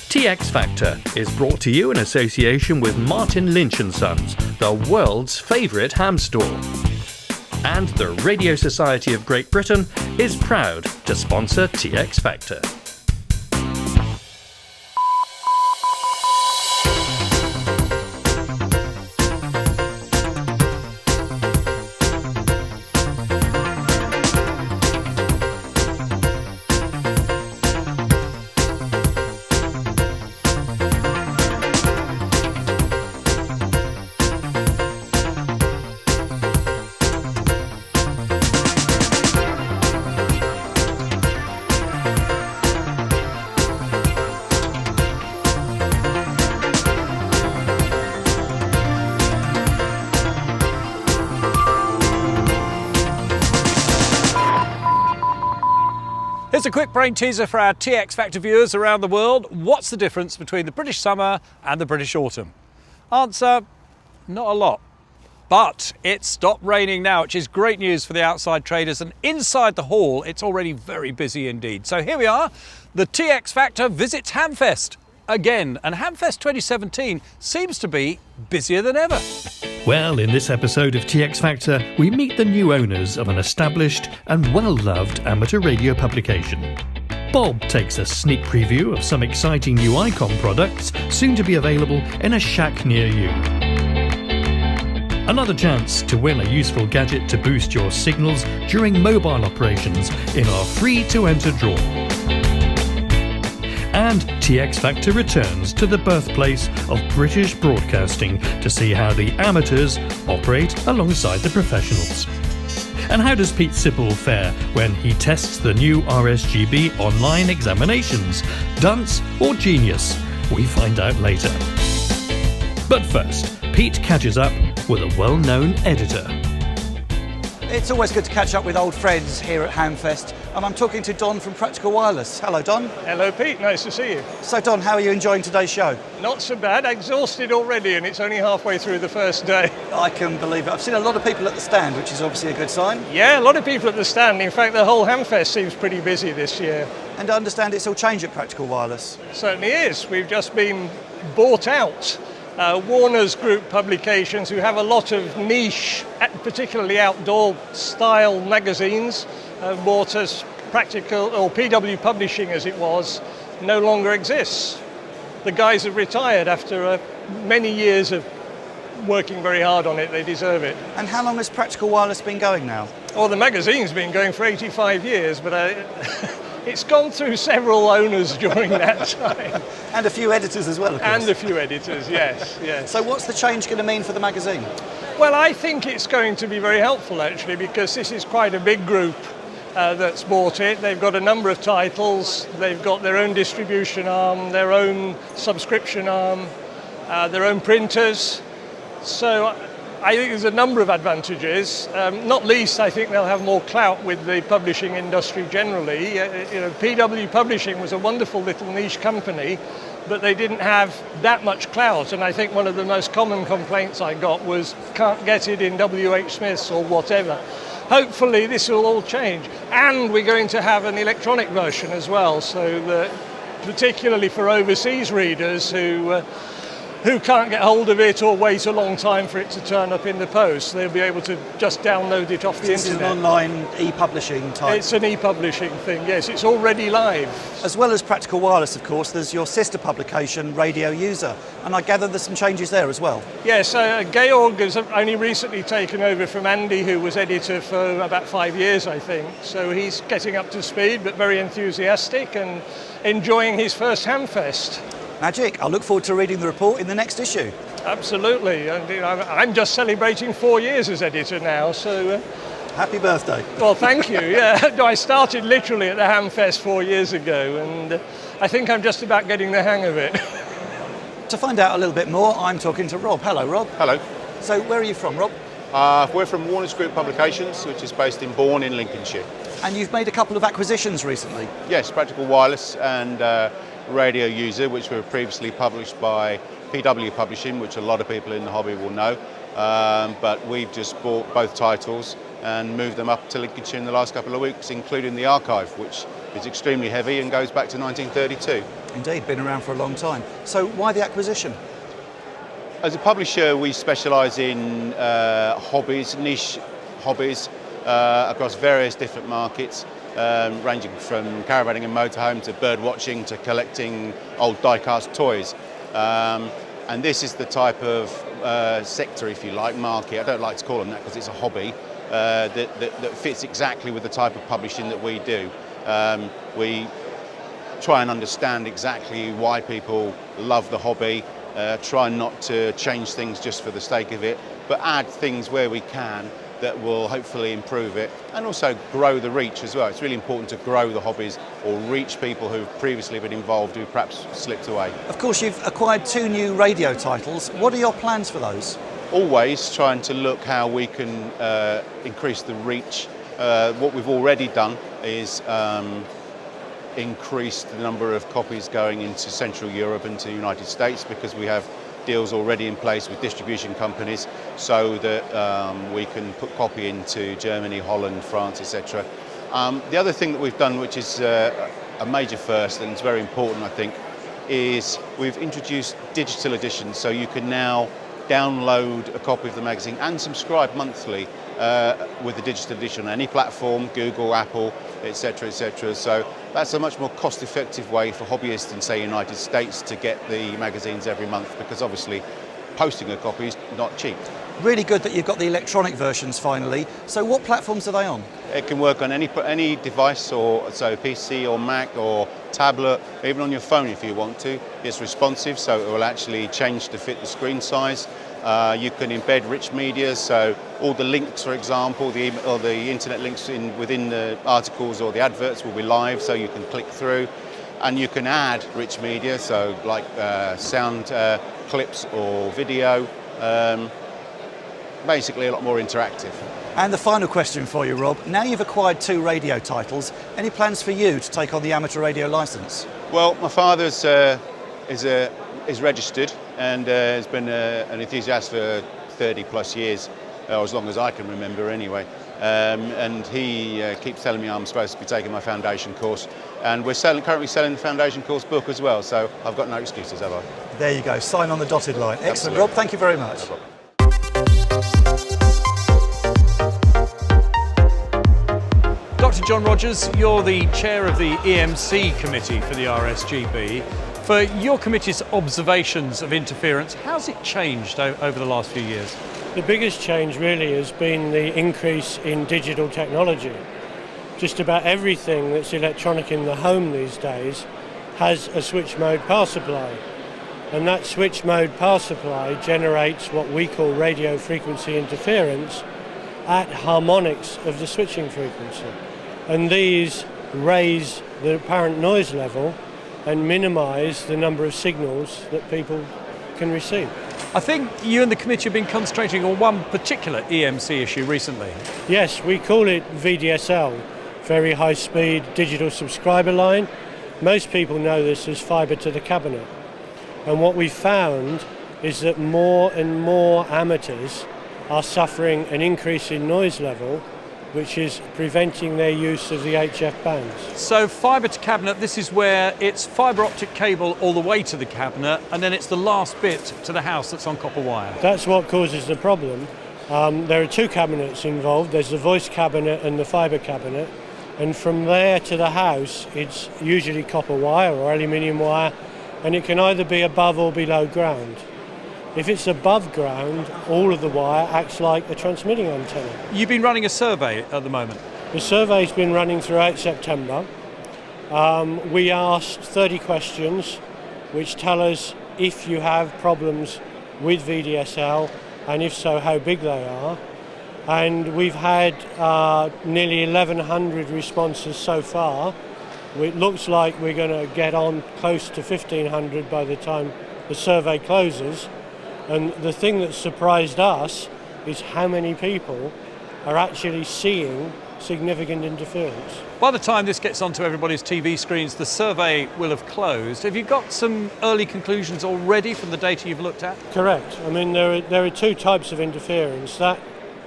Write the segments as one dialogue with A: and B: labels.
A: TX Factor is brought to you in association with Martin Lynch and Sons, the world's favourite ham store. And the Radio Society of Great Britain is proud to sponsor TX Factor.
B: Here's a quick brain teaser for our TX Factor viewers around the world. What's the difference between the British summer and the British autumn? Answer, not a lot. But it's stopped raining now, which is great news for the outside traders, and inside the hall it's already very busy indeed. So here we are, the TX Factor visits Hamfest again, and Hamfest 2017 seems to be busier than ever.
A: Well, in this episode of TX Factor, we meet the new owners of an established and well-loved amateur radio publication. Bob takes a sneak preview of some exciting new Icom products soon to be available in a shack near you. Another chance to win a useful gadget to boost your signals during mobile operations in our free-to-enter draw. And TX Factor returns to the birthplace of British broadcasting to see how the amateurs operate alongside the professionals. And how does Pete Sipple fare when he tests the new RSGB online examinations? Dunce or genius? We find out later. But first, Pete catches up with a well-known editor.
C: It's always good to catch up with old friends here at Hamfest, and I'm talking to Don from Practical Wireless. Hello, Don.
D: Hello, Pete. Nice to see you.
C: So, Don, how are you enjoying today's show?
D: Not so bad. Exhausted already, and it's only halfway through the first day.
C: I can believe it. I've seen a lot of people at the stand, which is obviously a good sign.
D: Yeah, a lot of people at the stand. In fact, the whole Hamfest seems pretty busy this year.
C: And I understand it's all changed at Practical Wireless.
D: It certainly is. We've just been bought out. Warner's Group publications, who have a lot of niche, particularly outdoor style magazines, bought us. Practical, or PW Publishing as it was, no longer exists. The guys have retired after many years of working very hard on it. They deserve it.
C: And how long has Practical Wireless been going now?
D: Well, the magazine's been going for 85 years, but it's gone through several owners during that time.
C: And a few editors as well, of course.
D: And a few editors, yes, yes.
C: So what's the change going to mean for the magazine?
D: Well, I think it's going to be very helpful, actually, because this is quite a big group that's bought it. They've got a number of titles. They've got their own distribution arm, their own subscription arm, their own printers. So I think there's a number of advantages. Not least, I think they'll have more clout with the publishing industry generally. PW Publishing was a wonderful little niche company, but they didn't have that much clout. And I think one of the most common complaints I got was, can't get it in WH Smith's or whatever. Hopefully this will all change. And we're going to have an electronic version as well, so that particularly for overseas readers who can't get hold of it or wait a long time for it to turn up in the post, they'll be able to just download it off the internet.
C: It's an online e-publishing type.
D: It's an e-publishing thing, yes. It's already live.
C: As well as Practical Wireless, of course, there's your sister publication, Radio User, and I gather there's some changes there as well.
D: Yes, Georg has only recently taken over from Andy, who was editor for about 5 years, I think. So he's getting up to speed, but very enthusiastic and enjoying his first Hamfest.
C: Magic. I look forward to reading the report in the next issue.
D: Absolutely. And, I'm just celebrating 4 years as editor now, so...
C: Happy birthday.
D: Well, thank you. Yeah, I started literally at the Hamfest 4 years ago, and I think I'm just about getting the hang of it.
C: To find out a little bit more, I'm talking to Rob. Hello, Rob.
E: Hello.
C: So where are you from, Rob?
E: We're from Warner's Group Publications, which is based in Bourne in Lincolnshire.
C: And you've made a couple of acquisitions recently.
E: Yes, Practical Wireless and Radio User, which were previously published by PW Publishing, which a lot of people in the hobby will know. But we've just bought both titles and moved them up to Lincolnshire in the last couple of weeks, including the archive, which It's extremely heavy and goes back to 1932.
C: Indeed, been around for a long time. So why the acquisition?
E: As a publisher, we specialise in hobbies, niche hobbies, across various different markets, ranging from caravanning and motorhome to bird watching to collecting old die-cast toys. And this is the type of sector, if you like, market, I don't like to call them that because it's a hobby, that fits exactly with the type of publishing that we do. We try and understand exactly why people love the hobby, try not to change things just for the sake of it, but add things where we can that will hopefully improve it and also grow the reach as well. It's really important to grow the hobbies or reach people who've previously been involved who perhaps slipped away.
C: Of course, you've acquired 2 new radio titles. What are your plans for those?
E: Always trying to look how we can increase the reach. What we've already done is increase the number of copies going into Central Europe and to the United States because we have deals already in place with distribution companies so that we can put copy into Germany, Holland, France, etc. The other thing that we've done, which is a major first and it's very important, I think, is we've introduced digital editions, so you can now download a copy of the magazine and subscribe monthly with the digital edition on any platform, Google, Apple, etc., etc. So that's a much more cost-effective way for hobbyists in, say, United States to get the magazines every month, because obviously posting a copy is not cheap.
C: Really good that you've got the electronic versions finally. So what platforms are they on?
E: It can work on any device, or so PC or Mac or tablet, even on your phone if you want to. It's responsive, so it will actually change to fit the screen size. You can embed rich media, so all the links, for example, the internet links within the articles or the adverts will be live, so you can click through. And you can add rich media, so like sound clips or video. Basically a lot more interactive.
C: And the final question for you, Rob. Now you've acquired 2 radio titles, any plans for you to take on the amateur radio licence?
E: Well, my father is registered and has been an enthusiast for 30 plus years, or as long as I can remember anyway. And he keeps telling me I'm supposed to be taking my foundation course. And we're currently selling the foundation course book as well, so I've got no excuses, have I?
C: There you go, sign on the dotted line. Excellent,
E: Absolutely.
C: Rob, thank you very much.
E: No problem.
B: Dr. John Rogers, you're the chair of the EMC committee for the RSGB. For your committee's observations of interference, how's it changed over the last few years?
F: The biggest change really has been the increase in digital technology. Just about everything that's electronic in the home these days has a switch mode power supply. And that switch mode power supply generates what we call radio frequency interference at harmonics of the switching frequency. And these raise the apparent noise level and minimise the number of signals that people can receive.
B: I think you and the committee have been concentrating on one particular EMC issue recently.
F: Yes, we call it VDSL, Very High Speed Digital Subscriber Line. Most people know this as fibre to the cabinet. And what we found is that more and more amateurs are suffering an increase in noise level, which is preventing their use of the HF bands.
B: So fibre to cabinet, this is where it's fibre optic cable all the way to the cabinet, and then it's the last bit to the house that's on copper wire.
F: That's what causes the problem. There are 2 cabinets involved. There's the voice cabinet and the fibre cabinet. And from there to the house, it's usually copper wire or aluminium wire, and it can either be above or below ground. If it's above ground, all of the wire acts like a transmitting antenna.
B: You've been running a survey at the moment.
F: The survey's been running throughout September. We asked 30 questions which tell us if you have problems with VDSL, and if so, how big they are. And we've had nearly 1,100 responses so far. It looks like we're going to get on close to 1,500 by the time the survey closes. And the thing that surprised us is how many people are actually seeing significant interference.
B: By the time this gets onto everybody's TV screens, the survey will have closed. Have you got some early conclusions already from the data you've looked at?
F: Correct. I mean, there are 2 types of interference. That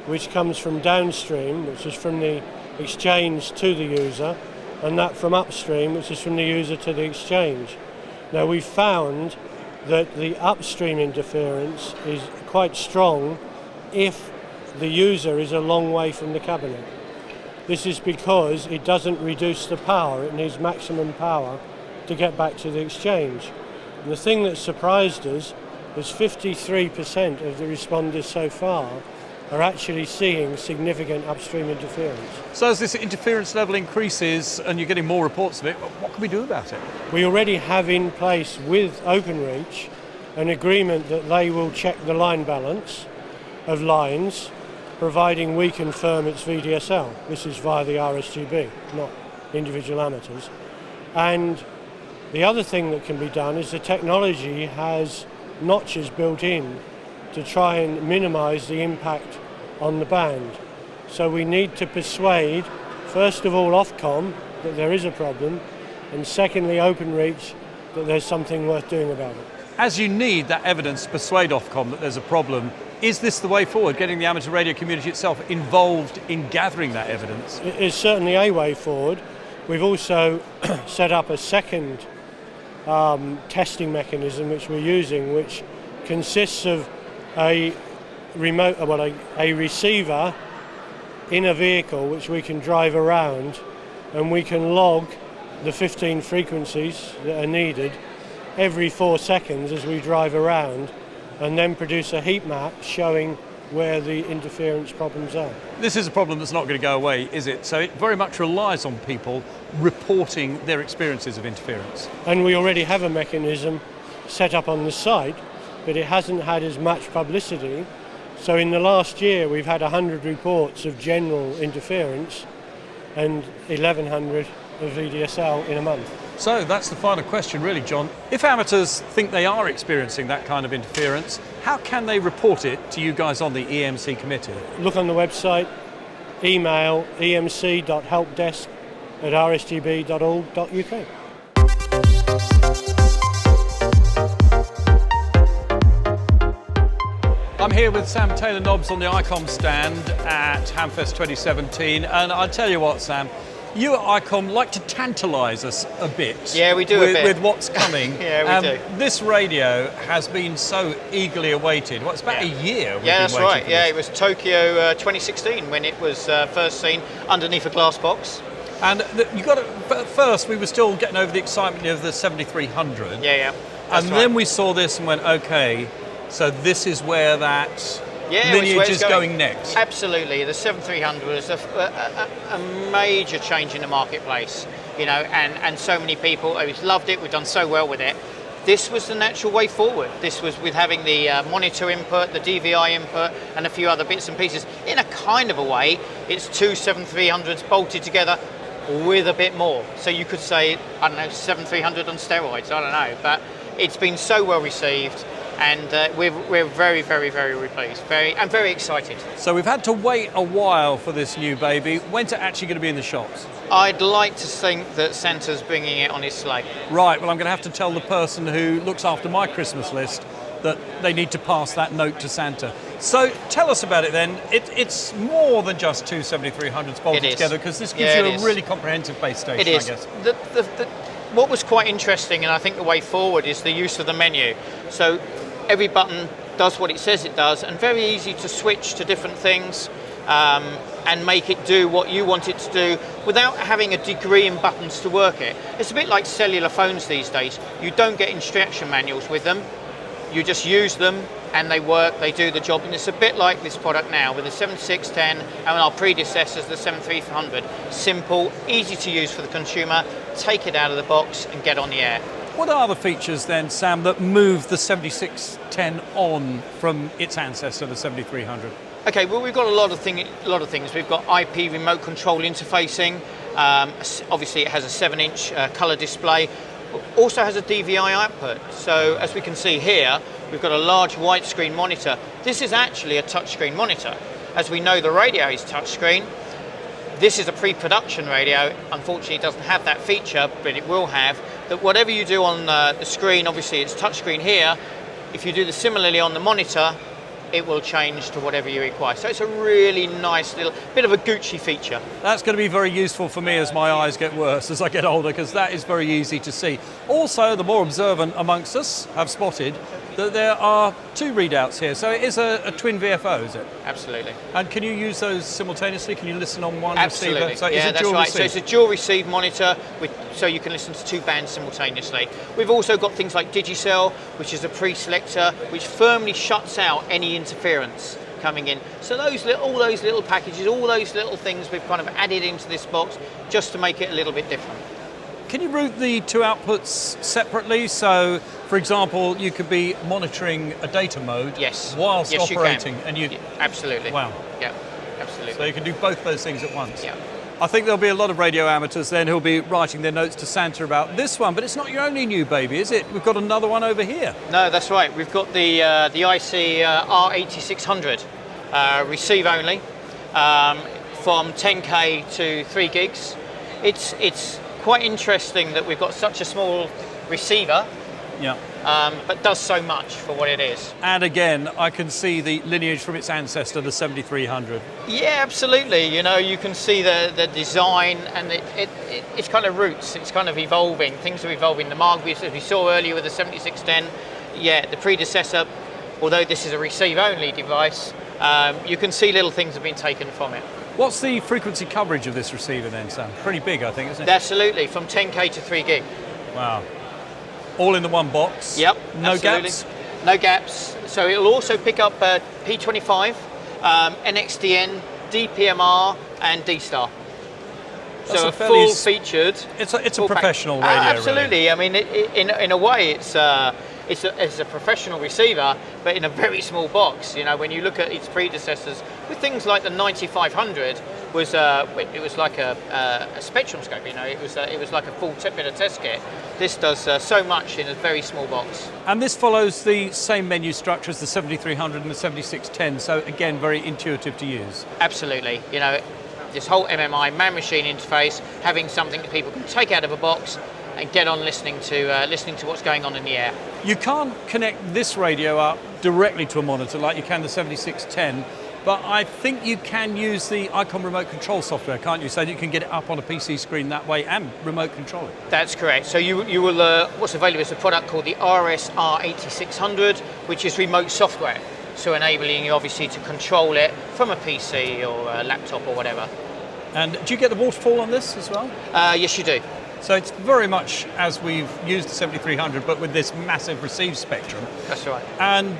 F: which comes from downstream, which is from the exchange to the user, and that from upstream, which is from the user to the exchange. Now we've found that the upstream interference is quite strong if the user is a long way from the cabinet. This is because it doesn't reduce the power, it needs maximum power to get back to the exchange. And the thing that surprised us is 53% of the responders so far are actually seeing significant upstream interference.
B: So as this interference level increases and you're getting more reports of it, what can we do about it?
F: We already have in place with OpenReach an agreement that they will check the line balance of lines, providing we confirm it's VDSL. This is via the RSGB, not individual amateurs. And the other thing that can be done is the technology has notches built in to try and minimise the impact on the band. So we need to persuade, first of all, Ofcom that there is a problem, and secondly, OpenReach that there's something worth doing about it.
B: As you need that evidence to persuade Ofcom that there's a problem, is this the way forward, getting the amateur radio community itself involved in gathering that evidence?
F: It is certainly a way forward. We've also set up a second testing mechanism which we're using, which consists of a receiver in a vehicle which we can drive around, and we can log the 15 frequencies that are needed every 4 seconds as we drive around, and then produce a heat map showing where the interference problems are.
B: This is a problem that's not going to go away, is it? So it very much relies on people reporting their experiences of interference.
F: And we already have a mechanism set up on the site, but it hasn't had as much publicity. So in the last year we've had 100 reports of general interference and 1,100 of VDSL in a month.
B: So that's the final question really, John. If amateurs think they are experiencing that kind of interference, how can they report it to you guys on the EMC committee?
F: Look on the website, email emc.helpdesk@rsgb.org.uk.
B: I'm here with Sam Taylor-Nobbs on the Icom stand at Hamfest 2017, and I'll tell you what, Sam, you at Icom like to tantalise us a bit.
G: Yeah, we do
B: with what's coming.
G: Yeah, we do.
B: This radio has been so eagerly awaited. Well, it's about a year.
G: Yeah, that's right. Yeah, it was Tokyo 2016 when it was first seen underneath a glass box.
B: And you got to, first we were still getting over the excitement of the 7300.
G: Yeah.
B: And then we saw this and went, okay, so this is where that lineage is going next.
G: Absolutely. The 7300 was a major change in the marketplace, you know, and so many people loved it. We've done so well with it. This was the natural way forward. This was with having the monitor input, the DVI input, and a few other bits and pieces. In a kind of a way, it's two 7300s bolted together with a bit more. So you could say, I don't know, 7300 on steroids, I don't know. But it's been so well received. And we're very, very, very pleased, very excited.
B: So we've had to wait a while for this new baby. When's it actually going to be in the shops?
G: I'd like to think that Santa's bringing it on his sleigh.
B: Right, well I'm going to have to tell the person who looks after my Christmas list that they need to pass that note to Santa. So tell us about it then. It's more than just two 7300s bolted together, because this gives you a really comprehensive base station,
G: it is.
B: I guess.
G: What was quite interesting, and I think the way forward, is the use of the menu. So every button does what it says it does, and very easy to switch to different things and make it do what you want it to do without having a degree in buttons to work it. It's a bit like cellular phones these days. You don't get instruction manuals with them. You just use them and they work, they do the job. And it's a bit like this product now with the 7610 and our predecessors, the 7300. Simple, easy to use for the consumer, take it out of the box and get on the air.
B: What are the features then, Sam, that move the 7610 on from its ancestor, the 7300?
G: Okay, well we've got a lot of things. We've got IP remote control interfacing. Obviously it has a 7-inch colour display. Also has a DVI output. So as we can see here, we've got a large widescreen monitor. This is actually a touchscreen monitor. As we know, the radio is touchscreen. This is a pre-production radio. Unfortunately, it doesn't have that feature, but it will have. That whatever you do on the screen, obviously it's touchscreen here. If you do this similarly on the monitor, it will change to whatever you require. So it's a really nice little bit of a Gucci feature.
B: That's going to be very useful for me as my eyes get worse as I get older, because that is very easy to see. Also, the more observant amongst us have spotted that there are 2 readouts here. So it is a twin VFO, is it?
G: Absolutely.
B: And can you use those simultaneously? Can you listen on one
G: Absolutely.
B: receiver? So
G: yeah,
B: it's a
G: that's
B: dual
G: right.
B: receive.
G: So it's a dual receive monitor, so you can listen to 2 bands simultaneously. We've also got things like Digicel, which is a pre-selector, which firmly shuts out any interference coming in. So all those little packages, all those little things we've kind of added into this box just to make it a little bit different.
B: Can you route the 2 outputs separately? So, for example, you could be monitoring a data mode whilst operating, and you
G: absolutely.
B: Wow.
G: Yeah, absolutely.
B: So you can do both those things at once.
G: Yeah.
B: I think there'll be a lot of radio amateurs then who'll be writing their notes to Santa about this one, but it's not your only new baby, is it? We've got another one over here.
G: No, that's right. We've got the IC-R8600 receive only from 10K to 3 gigs. It's quite interesting that we've got such a small receiver, but does so much for what it is.
B: And again, I can see the lineage from its ancestor, the 7300.
G: Yeah, absolutely. You know, you can see the design, and it's kind of roots. It's kind of evolving. Things are evolving. The Margolis, as we saw earlier with the 7610, the predecessor, although this is a receive-only device, you can see little things have been taken from it.
B: What's the frequency coverage of this receiver then, Sam? Pretty big, I think, isn't it?
G: Absolutely, from 10K to 3 gig.
B: Wow. All in the one box?
G: Yep.
B: No
G: absolutely.
B: gaps?
G: No gaps. So it'll also pick up P25, NXDN, DPMR, and D-Star. So a full featured.
B: It's a professional radio.
G: Absolutely.
B: Really.
G: I mean, in a way, it's a professional receiver, but in a very small box. You know, when you look at its predecessors, with things like the 9500 was it was like a spectrum scope. You know, it was like a full bit of test kit. This does so much in a very small box. And
B: this follows the same menu structure as the 7300 and the 7610. So again, very intuitive to use.
G: Absolutely. You know, this whole MMI man-machine interface, having something that people can take out of a box and get on listening to what's going on in the air.
B: You can't connect this radio up directly to a monitor like you can the 7610, but I think you can use the Icom remote control software, can't you? So that you can get it up on a PC screen that way and remote control it.
G: That's correct. So you will what's available is a product called the RSR8600, which is remote software. So enabling you obviously to control it from a PC or a laptop or whatever.
B: And do you get the waterfall on this as well?
G: Yes, you do.
B: So it's very much as we've used the 7300, but with this massive receive spectrum.
G: That's right.
B: And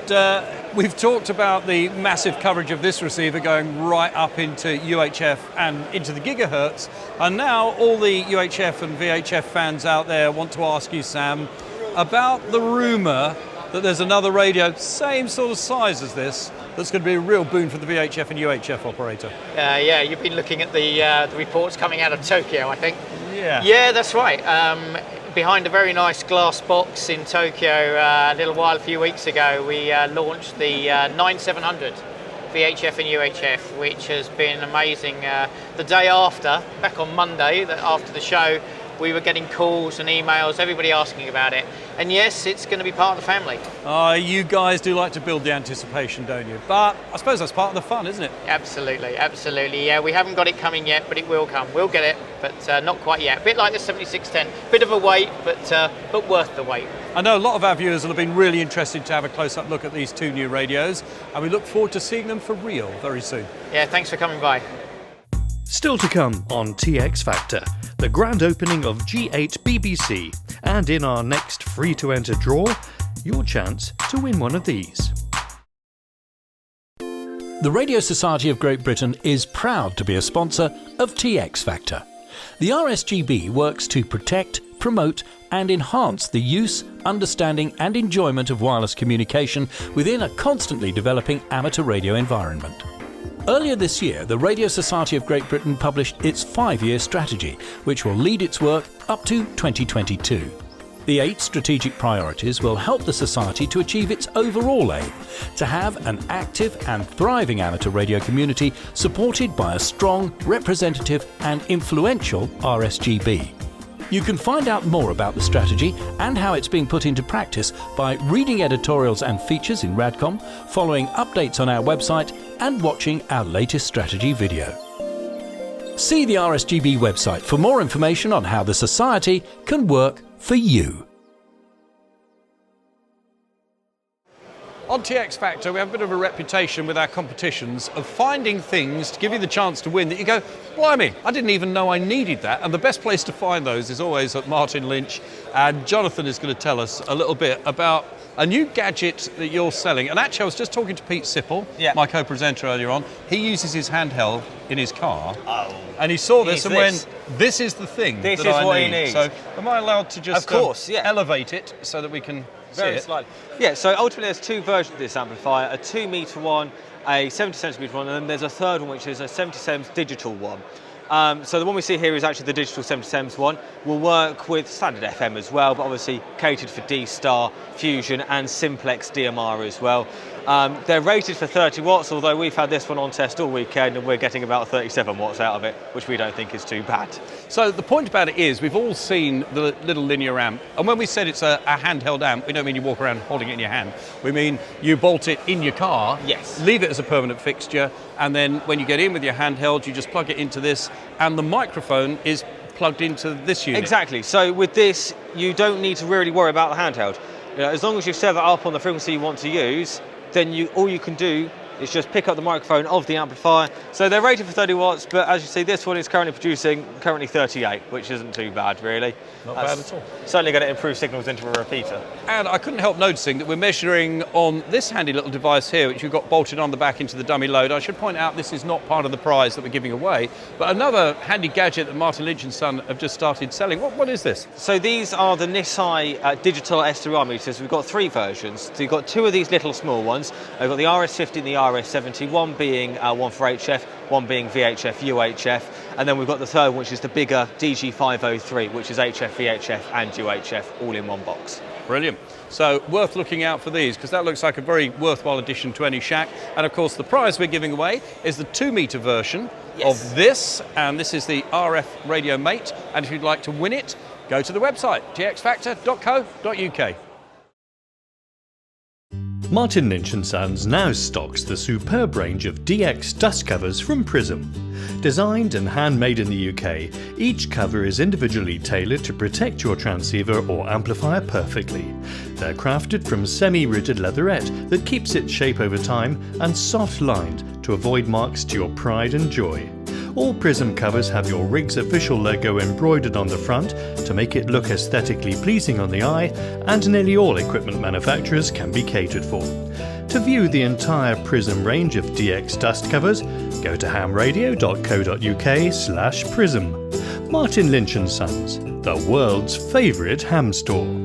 B: we've talked about the massive coverage of this receiver going right up into UHF and into the gigahertz. And now all the UHF and VHF fans out there want to ask you, Sam, about the rumour that there's another radio, same sort of size as this, that's going to be a real boon for the VHF and UHF operator.
G: Yeah, you've been looking at the reports coming out of Tokyo, I think.
B: Yeah.
G: Yeah, that's right. Behind a very nice glass box in Tokyo a few weeks ago, we launched the 9700 VHF and UHF, which has been amazing. The day after, back on Monday, after the show, we were getting calls and emails, everybody asking about it. And yes, it's going to be part of the family.
B: You guys do like to build the anticipation, don't you? But I suppose that's part of the fun, isn't it?
G: Absolutely, absolutely. Yeah, we haven't got it coming yet, but it will come. We'll get it, but not quite yet. A bit like the 7610. Bit of a wait, but worth the wait.
B: I know a lot of our viewers will have been really interested to have a close-up look at these 2 new radios, and we look forward to seeing them for real very soon.
G: Yeah, thanks for coming by.
A: Still to come on TX Factor, the grand opening of G8 BBC, and in our next free-to-enter draw, your chance to win one of these.
H: The Radio Society of Great Britain is proud to be a sponsor of TX Factor. The RSGB works to protect, promote and enhance the use, understanding and enjoyment of wireless communication within a constantly developing amateur radio environment. Earlier this year, the Radio Society of Great Britain published its 5-year strategy, which will lead its work up to 2022. The 8 strategic priorities will help the Society to achieve its overall aim, to have an active and thriving amateur radio community supported by a strong, representative and influential RSGB. You can find out more about the strategy and how it's being put into practice by reading editorials and features in Radcom, following updates on our website, and watching our latest strategy video. See the RSGB website for more information on how the Society can work for you.
B: On TX Factor, we have a bit of a reputation with our competitions of finding things to give you the chance to win that you go, blimey, I didn't even know I needed that. And the best place to find those is always at Martin Lynch. And Jonathan is going to tell us a little bit about a new gadget that you're selling. And actually, I was just talking to Pete Sipple, my co-presenter earlier on. He uses his handheld in his car.
I: Oh.
B: And he saw this and went, this is the thing
I: this
B: that
I: is
B: I
I: what
B: need.
I: he needs.
B: So am I allowed to just
I: of course,
B: elevate it so that we can
I: very slightly. Yeah, so ultimately there's two versions of this amplifier, a 2 metre one, a 70 centimetre one, and then there's a third one which is a 70 cm digital one. So the one we see here is actually the digital 70 cm one. Will work with standard FM as well, but obviously catered for D-Star, Fusion and Simplex DMR as well. They're rated for 30 watts, although we've had this one on test all weekend and we're getting about 37 watts out of it, which we don't think is too bad.
B: So the point about it is we've all seen the little linear amp, and when we said it's a handheld amp, we don't mean you walk around holding it in your hand. We mean you bolt it in your car, leave it as a permanent fixture, and then when you get in with your handheld, you just plug it into this, and the microphone is plugged into this unit.
I: Exactly. So with this, you don't need to really worry about the handheld. You know, as long as you've set that up on the frequency you want to use, then all you can do is just pick up the microphone of the amplifier. So they're rated for 30 watts, but as you see, this one is currently producing 38, which isn't too bad, really.
B: Not bad at all.
I: Certainly going to improve signals into a repeater.
B: And I couldn't help noticing that we're measuring on this handy little device here, which we've got bolted on the back into the dummy load. I should point out this is not part of the prize that we're giving away, but another handy gadget that Martin Lynch and Sons have just started selling. What is this?
I: So these are the Nisai digital S3R meters. We've got three versions. So you've got two of these little small ones. We've got the RS50 and the RS70, one being one for HF, one being VHF, UHF, and then we've got the third one, which is the bigger DG503, which is HF, VHF and UHF all in one box.
B: Brilliant. So worth looking out for these, because that looks like a very worthwhile addition to any shack. And of course the prize we're giving away is the 2 metre version of this, and this is the RF Radio Mate, and if you'd like to win it, go to the website txfactor.co.uk.
A: Martin Lynch and Sons now stocks the superb range of DX dust covers from Prism. Designed and handmade in the UK, each cover is individually tailored to protect your transceiver or amplifier perfectly. They're crafted from semi-rigid leatherette that keeps its shape over time and soft-lined to avoid marks to your pride and joy. All Prism covers have your rig's official logo embroidered on the front to make it look aesthetically pleasing on the eye, and nearly all equipment manufacturers can be catered for. To view the entire Prism range of DX dust covers, go to hamradio.co.uk/prism. Martin Lynch and Sons, the world's favourite ham store.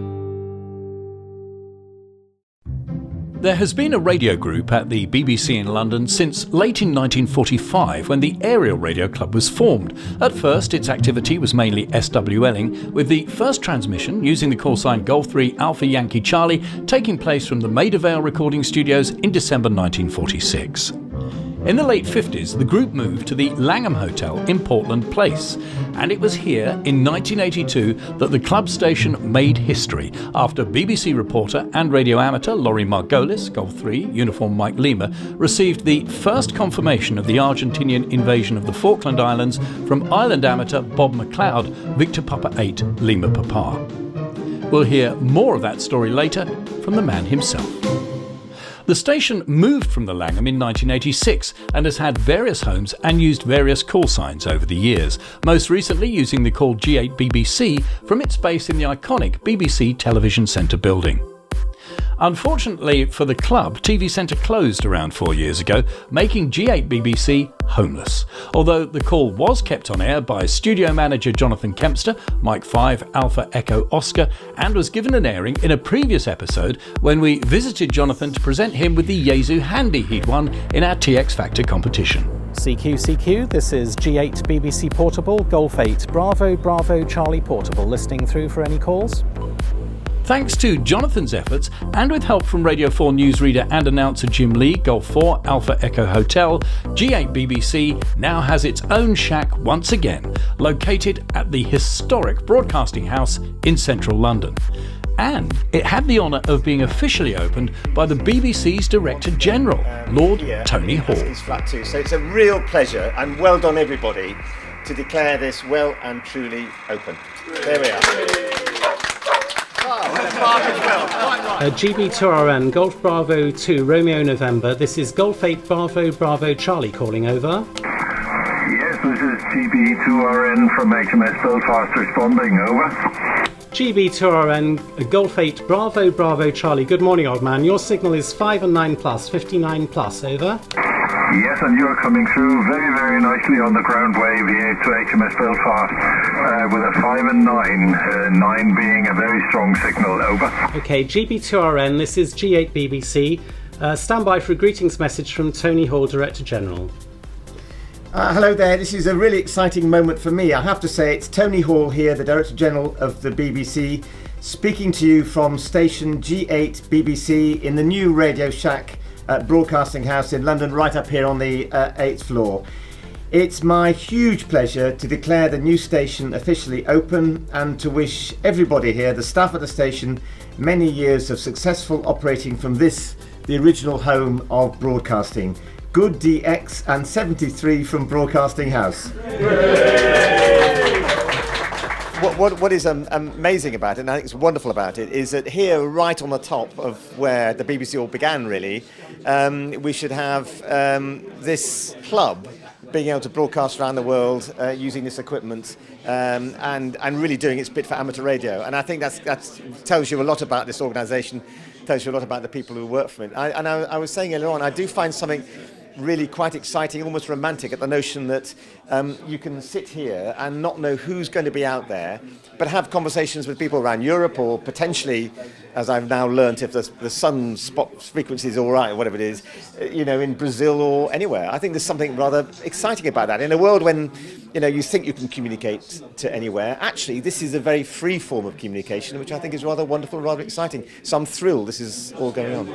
H: There has been a radio group at the BBC in London since late in 1945, when the Aerial Radio Club was formed. At first, its activity was mainly SWLing, with the first transmission using the call sign Golf 3 Alpha Yankee Charlie taking place from the Maida Vale recording studios in December 1946. In the late 50s, the group moved to the Langham Hotel in Portland Place, and it was here in 1982 that the club station made history after BBC reporter and radio amateur Laurie Margolis, Golf 3, Uniform Mike Lima, received the first confirmation of the Argentinian invasion of the Falkland Islands from island amateur Bob McLeod, Victor Papa 8, Lima Papa. We'll hear more of that story later from the man himself. The station moved from the Langham in 1986 and has had various homes and used various call signs over the years, most recently using the call G8 BBC from its base in the iconic BBC Television Centre building. Unfortunately for the club, TV Centre closed around 4 years ago, making G8 BBC homeless. Although the call was kept on air by studio manager Jonathan Kempster, Mike 5 Alpha Echo Oscar, and was given an airing in a previous episode when we visited Jonathan to present him with the Yaesu Handy he'd won in our TX Factor competition.
J: CQ, this is G8 BBC Portable, Golf 8 Bravo Charlie Portable, listening through for any calls.
H: Thanks to Jonathan's efforts, and with help from Radio 4 newsreader and announcer Jim Lee, Golf 4 Alpha Echo Hotel, G8 BBC now has its own shack once again, located at the historic Broadcasting House in central London. And it had the honour of being officially opened by the BBC's Director General, Lord Tony Hall.
K: It's flat 2, so it's a real pleasure, and well done everybody, to declare this well and truly open. There we are.
J: GB2RN, Golf Bravo 2, Romeo November. This is Golf 8 Bravo Bravo Charlie calling over.
L: Yes, this is GB2RN from HMS Belfast responding, over.
J: GB2RN, Golf 8 Bravo Bravo Charlie. Good morning, old man. Your signal is 5 and 9 plus, 59 plus, over.
L: Yes, and you're coming through very, very nicely on the ground wave here to HMS Belfast with a 5 and 9, 9 being a very strong signal, over.
J: Okay, GB2RN, this is G8 BBC. Stand by for a greetings message from Tony Hall, Director General.
K: Hello there, this is a really exciting moment for me. I have to say, it's Tony Hall here, the Director General of the BBC, speaking to you from station G8 BBC in the new Radio Shack at Broadcasting House in London, right up here on the 8th floor. It's my huge pleasure to declare the new station officially open and to wish everybody here, the staff at the station, many years of successful operating from this, the original home of broadcasting. Good DX and 73 from Broadcasting House. What is amazing about it, and I think it's wonderful about it, is that here, right on the top of where the BBC all began, really, we should have this club being able to broadcast around the world using this equipment and really doing its bit for amateur radio. And I think that tells you a lot about this organisation, tells you a lot about the people who work for it. I was saying earlier on, I do find something really quite exciting, almost romantic, at the notion that you can sit here and not know who's going to be out there, but have conversations with people around Europe, or potentially, as I've now learnt, if the sun spot frequency is all right, or whatever it is, in Brazil or anywhere. I think there's something rather exciting about that. In a world when, you think you can communicate to anywhere, actually, this is a very free form of communication, which I think is rather wonderful, rather exciting. So I'm thrilled this is all going on.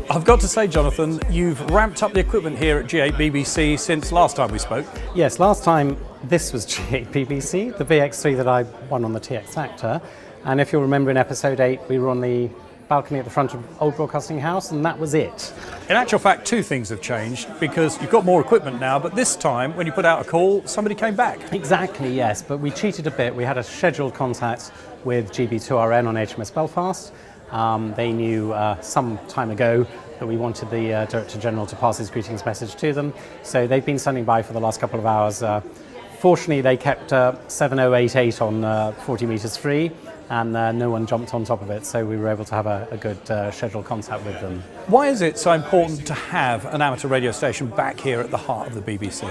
B: I've got to say, Jonathan, you've ramped up the equipment here at G8 BBC since last time we spoke.
J: Yes, last time this was G8 BBC, the VX3 that I won on the TX Factor. And if you'll remember in episode 8, we were on the balcony at the front of Old Broadcasting House, and that was it.
B: In actual fact, two things have changed, because you've got more equipment now, but this time, when you put out a call, somebody came back.
J: Exactly, yes, but we cheated a bit. We had a scheduled contact with GB2RN on HMS Belfast. They knew some time ago that we wanted the Director General to pass his greetings message to them, so they've been standing by for the last couple of hours. Fortunately, they kept 7088 on 40 metres free, and no one jumped on top of it, so we were able to have a good scheduled contact with them.
B: Why is it so important to have an amateur radio station back here at the heart of the BBC?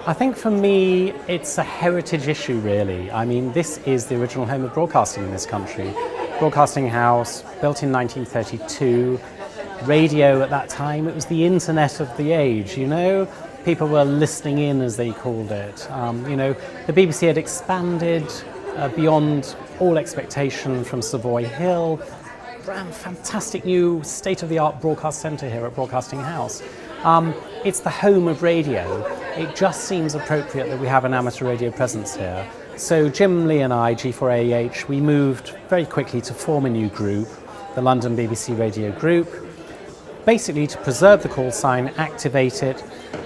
J: I think for me, it's a heritage issue, really. I mean, this is the original home of broadcasting in this country. Broadcasting House, built in 1932. Radio at that time, it was the internet of the age, People were listening in, as they called it. The BBC had expanded beyond all expectation from Savoy Hill. Brand fantastic new state-of-the-art broadcast centre here at Broadcasting House. It's the home of radio. It just seems appropriate that we have an amateur radio presence here. So Jim Lee and I, G4AEH, we moved very quickly to form a new group, the London BBC Radio Group, basically to preserve the call sign, activate it,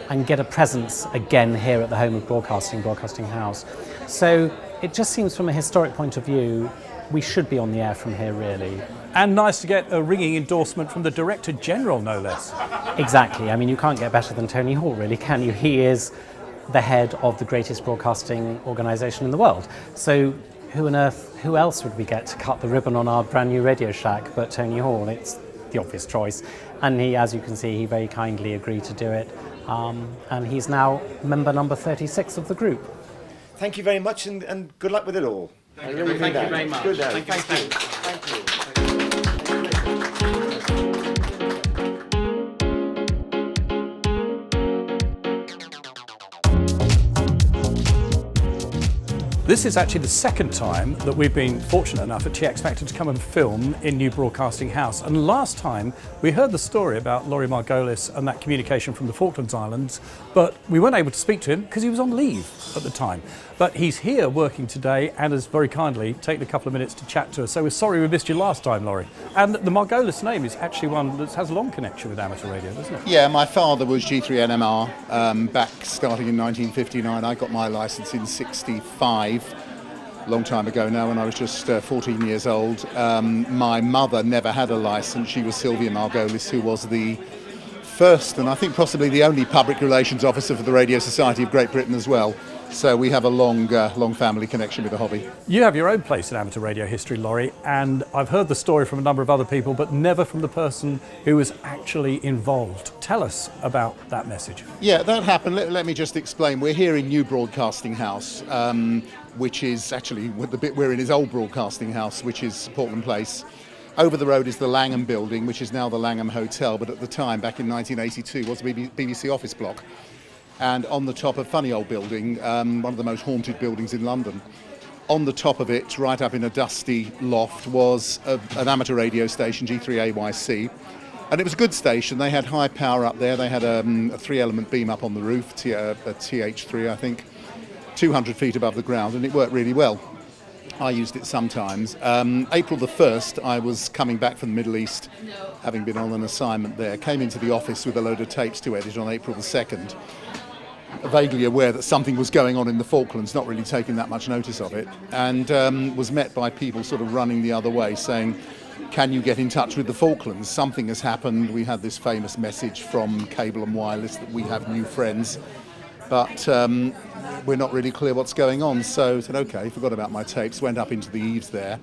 J: and get a presence again here at the home of broadcasting, Broadcasting House. So it just seems, from a historic point of view, we should be on the air from here, really.
B: And nice to get a ringing endorsement from the Director General, no less. Exactly.
J: I mean, you can't get better than Tony Hall, really, can you? He is the head of the greatest broadcasting organisation in the world. So who else would we get to cut the ribbon on our brand new Radio Shack but Tony Hall? It's the obvious choice. And he, as you can see, he very kindly agreed to do it. And he's now member number 36 of the group.
K: Thank you very much, and good luck with it all.
G: Thank you very much.
K: Good, thank you. Thank you.
B: This is actually the second time that we've been fortunate enough at TX Factor to come and film in New Broadcasting House. And last time we heard the story about Laurie Margolis and that communication from the Falklands Islands, but we weren't able to speak to him because he was on leave at the time. But he's here working today and has very kindly taken a couple of minutes to chat to us. So we're sorry we missed you last time, Laurie. And the Margolis name is actually one that has a long connection with amateur radio, doesn't it?
M: Yeah, my father was G3UML back starting in 1959. I got my licence in 65. Long time ago now, when I was just 14 years old. My mother never had a licence. She was Sylvia Margolis, who was the first and I think possibly the only public relations officer for the Radio Society of Great Britain as well. So we have a long family connection with the hobby.
B: You have your own place in amateur radio history, Laurie, and I've heard the story from a number of other people, but never from the person who was actually involved. Tell us about that message.
M: Yeah, that happened. Let me just explain. We're here in New Broadcasting House, which is actually, the bit we're in is Old Broadcasting House, which is Portland Place. Over the road is the Langham building, which is now the Langham Hotel, but at the time, back in 1982, was a BBC office block. And on the top of funny old building, one of the most haunted buildings in London. On the top of it, right up in a dusty loft, was an amateur radio station, G3AYC. And it was a good station. They had high power up there. They had a 3-element beam up on the roof, a TH3, I think, 200 feet above the ground, and it worked really well. I used it sometimes. April the 1st, I was coming back from the Middle East, having been on an assignment there. Came into the office with a load of tapes to edit on April the 2nd. Vaguely aware that something was going on in the Falklands, not really taking that much notice of it, and was met by people sort of running the other way saying, can you get in touch with the Falklands? Something has happened. We had this famous message from Cable and Wireless that we have new friends, but we're not really clear what's going on. So I said, okay, forgot about my tapes, went up into the eaves there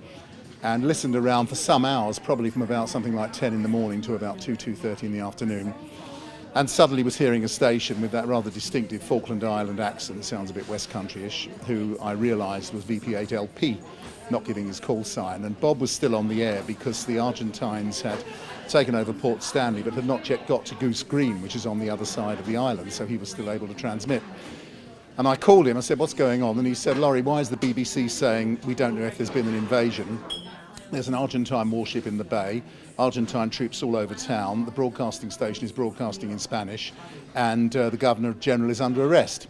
M: and listened around for some hours, probably from about something like 10 in the morning to about 2:30 in the afternoon. And suddenly was hearing a station with that rather distinctive Falkland Island accent, sounds a bit West Country-ish, who I realised was VP8LP, not giving his call sign. And Bob was still on the air because the Argentines had taken over Port Stanley but had not yet got to Goose Green, which is on the other side of the island, so he was still able to transmit. And I called him, I said, what's going on? And he said, Laurie, why is the BBC saying we don't know if there's been an invasion? There's an Argentine warship in the bay, Argentine troops all over town, the broadcasting station is broadcasting in Spanish, and the Governor-General is under arrest.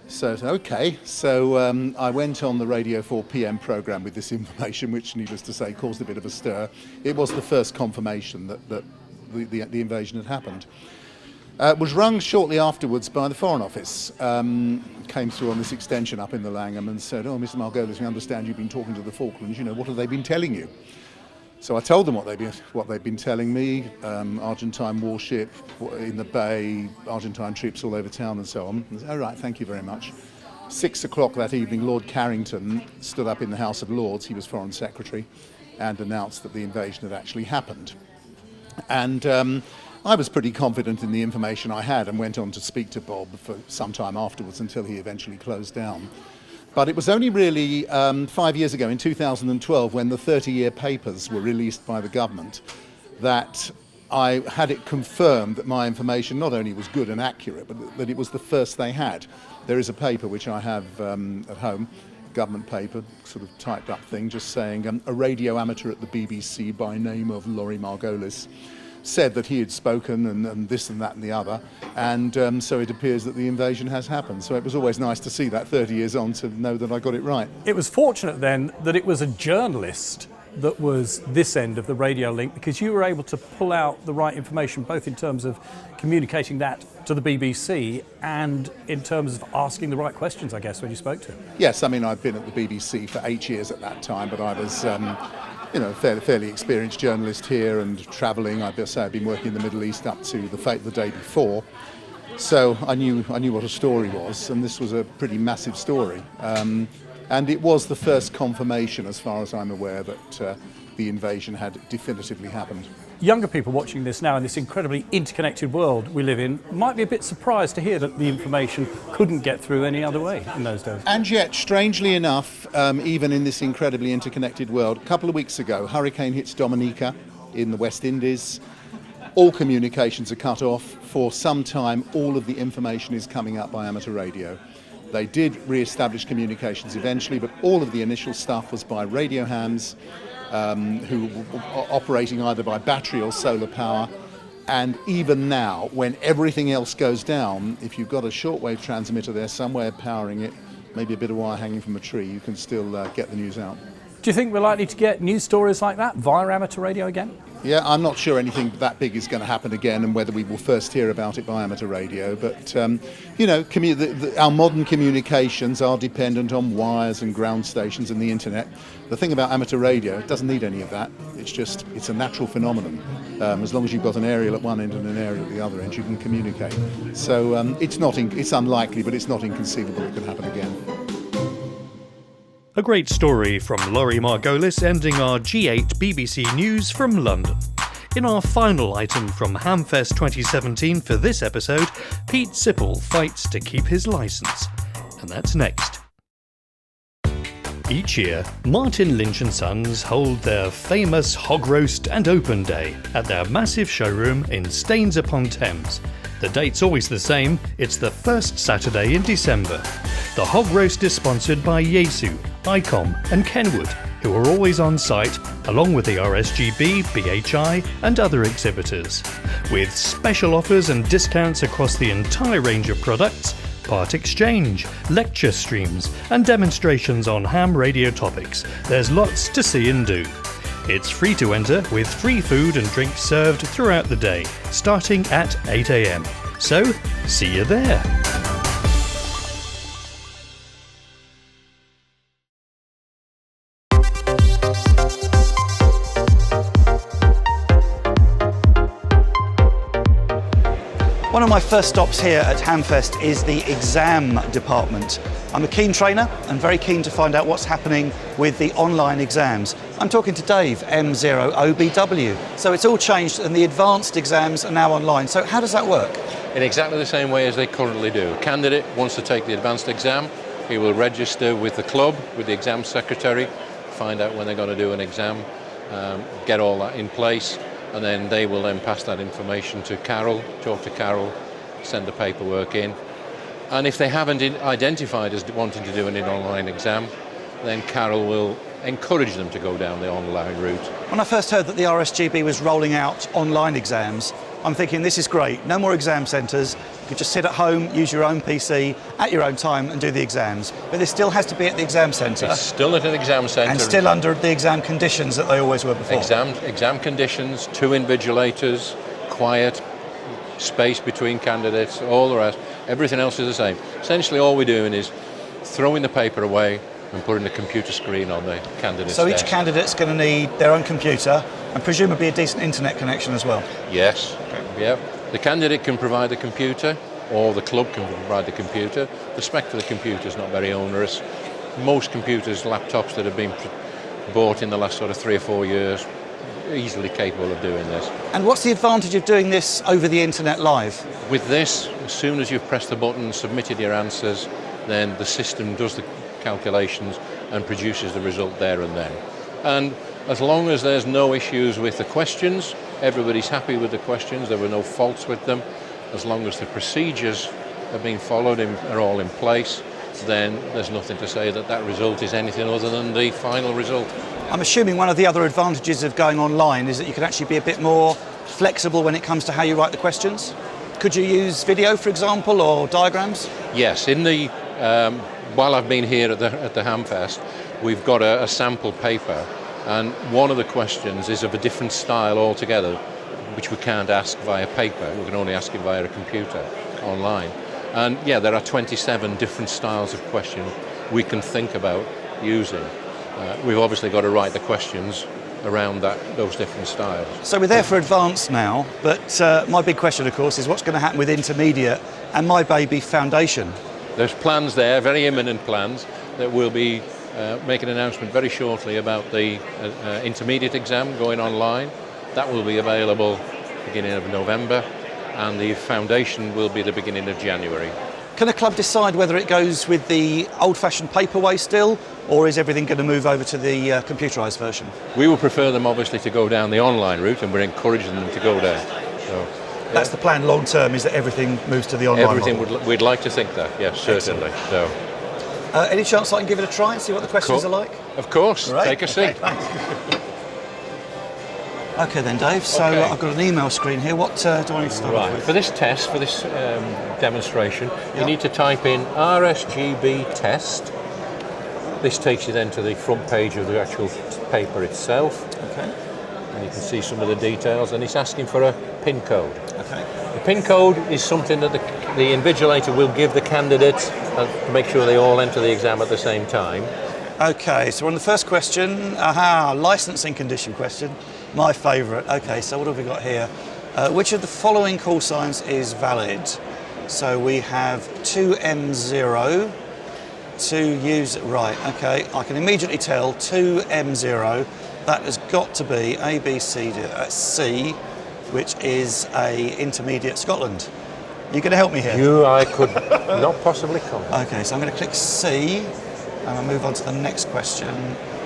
M: So, okay, so I went on the Radio 4 PM programme with this information, which, needless to say, caused a bit of a stir. It was the first confirmation that the invasion had happened. Was rung shortly afterwards by the Foreign Office. Came through on this extension up in the Langham and said, oh, Mr. Margolis, we understand you've been talking to the Falklands, you know, what have they been telling you? So I told them what they'd been telling me, Argentine warship in the bay, Argentine troops all over town and so on. And said, all right, thank you very much. 6 o'clock that evening, Lord Carrington stood up in the House of Lords, he was Foreign Secretary, and announced that the invasion had actually happened. And I was pretty confident in the information I had and went on to speak to Bob for some time afterwards until he eventually closed down. But it was only really 5 years ago, in 2012, when the 30-year papers were released by the government, that I had it confirmed that my information not only was good and accurate, but that it was the first they had. There is a paper which I have at home, government paper, sort of typed up thing, just saying a radio amateur at the BBC by name of Laurie Margolis said that he had spoken and this and that and the other, and so it appears that the invasion has happened. So it was always nice to see that 30 years on to know that I got it right.
B: It was fortunate then that it was a journalist that was this end of the radio link, because you were able to pull out the right information, both in terms of communicating that to the BBC and in terms of asking the right questions, I guess, when you spoke to him.
M: Yes, I mean, I'd been at the BBC for 8 years at that time, but I was fairly experienced journalist here and travelling. I'd been working in the Middle East up to the day before, so I knew what a story was, and this was a pretty massive story. And it was the first confirmation, as far as I'm aware, that the invasion had definitively happened.
B: Younger people watching this now in this incredibly interconnected world we live in might be a bit surprised to hear that the information couldn't get through any other way in those days.
M: And yet, strangely enough, even in this incredibly interconnected world, a couple of weeks ago, hurricane hits Dominica in the West Indies. All communications are cut off. For some time, all of the information is coming up by amateur radio. They did re-establish communications eventually, but all of the initial stuff was by radio hams who were operating either by battery or solar power. And even now, when everything else goes down, if you've got a shortwave transmitter there somewhere powering it, maybe a bit of wire hanging from a tree, you can still get the news out.
B: Do you think we're likely to get news stories like that via amateur radio again?
M: Yeah, I'm not sure anything that big is going to happen again, and whether we will first hear about it by amateur radio. But, you know, our modern communications are dependent on wires and ground stations and the internet. The thing about amateur radio, it doesn't need any of that. It's a natural phenomenon. As long as you've got an aerial at one end and an aerial at the other end, you can communicate. So it's unlikely, but it's not inconceivable it could happen again.
A: A great story from Laurie Margolis, ending our G8 BBC News from London. In our final item from Hamfest 2017 for this episode, Pete Sipple fights to keep his licence. And that's next. Each year, Martin Lynch and Sons hold their famous Hog Roast and Open Day at their massive showroom in Staines-upon-Thames. The date's always the same, it's the first Saturday in December. The Hog Roast is sponsored by Yaesu, Icom and Kenwood, who are always on site, along with the RSGB, BHI and other exhibitors. With special offers and discounts across the entire range of products, part exchange, lecture streams and demonstrations on ham radio topics, there's lots to see and do. It's free to enter, with free food and drink served throughout the day, starting at 8 AM. So, see you there.
C: One of my first stops here at Hamfest is the exam department. I'm a keen trainer and very keen to find out what's happening with the online exams. I'm talking to Dave, M0OBW. So it's all changed and the advanced exams are now online. So how does that work?
N: In exactly the same way as they currently do. A candidate wants to take the advanced exam, he will register with the club, with the exam secretary, find out when they're going to do an exam, get all that in place. And then they will then pass that information to Carol, talk to Carol, send the paperwork in. And if they haven't identified as wanting to do an online exam, then Carol will encourage them to go down the online route.
C: When I first heard that the RSGB was rolling out online exams, I'm thinking this is great, no more exam centres, you could just sit at home, use your own PC at your own time and do the exams. But this still has to be at the exam centre.
N: It's still at an exam centre.
C: And still under the exam conditions that they always were before.
N: Exam conditions, 2 invigilators, quiet, space between candidates, all the rest. Everything else is the same. Essentially all we're doing is throwing the paper away and putting the computer screen on the candidate's
C: So each
N: desk.
C: candidate's going to need their own computer and presumably a decent internet connection as well.
N: Yes, yeah. The candidate can provide the computer, or the club can provide the computer. The spec for the computer is not very onerous. Most computers, laptops that have been bought in the last sort of 3 or 4 years, are easily capable of doing this.
C: And what's the advantage of doing this over the internet live?
N: With this, as soon as you've pressed the button and submitted your answers, then the system does the calculations and produces the result there and then. And as long as there's no issues with the questions, everybody's happy with the questions, there were no faults with them, as long as the procedures have been followed and are all in place, then there's nothing to say that that result is anything other than the final result.
C: I'm assuming one of the other advantages of going online is that you can actually be a bit more flexible when it comes to how you write the questions. Could you use video, for example, or diagrams?
N: Yes, in the while I've been here at the Hamfest, we've got a sample paper, and one of the questions is of a different style altogether, which we can't ask via paper. We can only ask it via a computer online. And yeah, there are 27 different styles of question we can think about using. We've obviously got to write the questions around those different styles.
C: So we're there for advanced now, but my big question, of course, is what's going to happen with intermediate and my baby foundation?
N: There's plans there, very imminent plans, that we'll be making an announcement very shortly about the intermediate exam going online. That will be available beginning of November, and the foundation will be the beginning of January.
C: Can a club decide whether it goes with the old-fashioned paper way still, or is everything going to move over to the computerised version?
N: We would prefer them obviously to go down the online route, and we're encouraging them to go there. So
C: That's the plan long term, is that everything moves to the online model.
N: We'd like to think that, yes, certainly. So,
C: any chance I can give it a try and see what the questions are like?
N: Of course,
C: Right.
N: take a seat.
C: Okay then, Dave, so I've got an email screen here. What do I need to start off with?
N: For this test, for this demonstration, you need to type in RSGB test. This takes you then to the front page of the actual paper itself.
C: Okay.
N: And you can see some of the details, and it's asking for a PIN code.
C: Okay.
N: The PIN code is something that the invigilator will give the candidates to make sure they all enter the exam at the same time.
C: Okay, so on the first question, licensing condition question, my favourite. Okay, so what have we got here? Which of the following call signs is valid? So we have 2M0, right, okay, I can immediately tell 2M0, that has got to be C, which is a intermediate Scotland. You going to help me here?
N: I could not possibly comment.
C: Okay, so I'm going to click C, and I'll move on to the next question.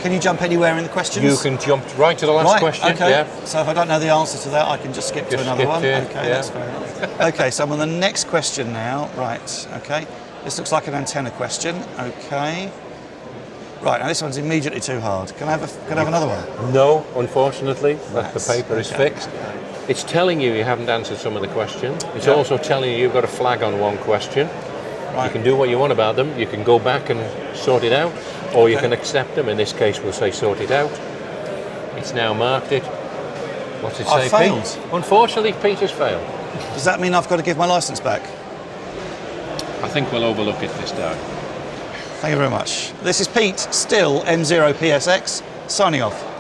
C: Can you jump anywhere in the questions?
N: You can jump right to the last question.
C: Okay.
N: Yeah.
C: So if I don't know the answer to that, I can just skip to another one. Okay, that's fair enough. Okay, so I'm on the next question now. Right, okay. This looks like an antenna question. Okay. Right, now this one's immediately too hard. Can I have another one?
N: No, unfortunately, the paper is fixed. It's telling you haven't answered some of the questions. It's also telling you you've got a flag on one question. Right. You can do what you want about them. You can go back and sort it out, or you can accept them. In this case, we'll say sort it out. It's now marked it. What's it say,
C: failed.
N: Pete? Unfortunately, Pete has failed.
C: Does that mean I've got to give my licence back?
N: I think we'll overlook it this time.
C: Thank you very much. This is Pete, still M0PSX, signing off.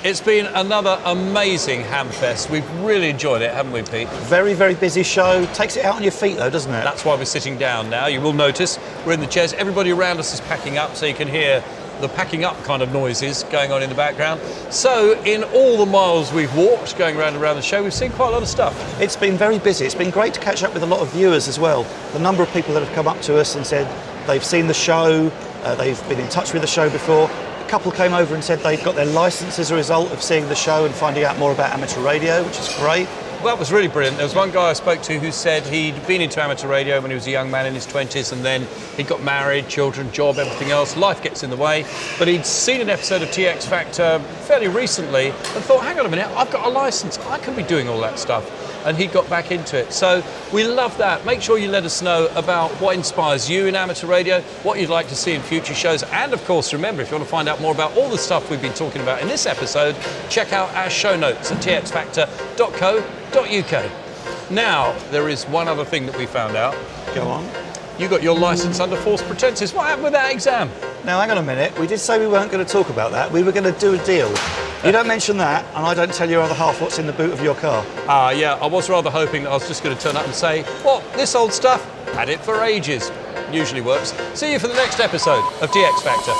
B: It's been another amazing Hamfest. We've really enjoyed it, haven't we, Pete?
C: Very, very busy show. Takes it out on your feet, though, doesn't it?
B: That's why we're sitting down now. You will notice we're in the chairs. Everybody around us is packing up, so you can hear the packing up kind of noises going on in the background. So in all the miles we've walked, going around and around the show, we've seen quite a lot of stuff.
C: It's been very busy. It's been great to catch up with a lot of viewers as well. The number of people that have come up to us and said they've seen the show, they've been in touch with the show before. A couple came over and said they'd got their licence as a result of seeing the show and finding out more about amateur radio, which is great.
B: Well, that was really brilliant. There was one guy I spoke to who said he'd been into amateur radio when he was a young man in his 20s, and then he got married, children, job, everything else. Life gets in the way. But he'd seen an episode of TX Factor fairly recently and thought, hang on a minute, I've got a licence. I can be doing all that stuff. And he got back into it. So we love that. Make sure you let us know about what inspires you in amateur radio, what you'd like to see in future shows. And of course, remember, if you want to find out more about all the stuff we've been talking about in this episode, check out our show notes at txfactor.co.uk. Now, there is one other thing that we found out.
C: Go on.
B: You got your licence under false pretences. What happened with that exam?
C: Now, hang on a minute. We did say we weren't going to talk about that. We were going to do a deal. You don't mention that, and I don't tell your other half what's in the boot of your car.
B: Yeah, I was rather hoping that I was just going to turn up and say, well, this old stuff, had it for ages. Usually works. See you for the next episode of TX Factor.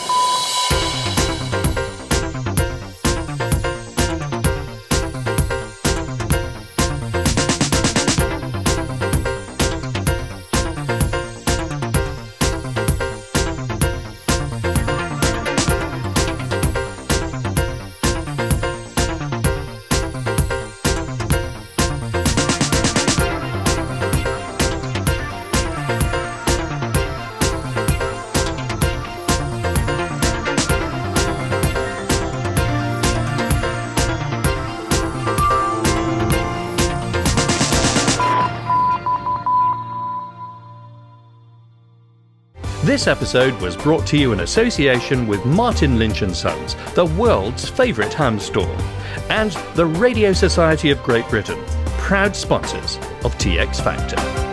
A: This episode was brought to you in association with Martin Lynch and Sons, the world's favourite ham store, and the Radio Society of Great Britain, proud sponsors of TX Factor.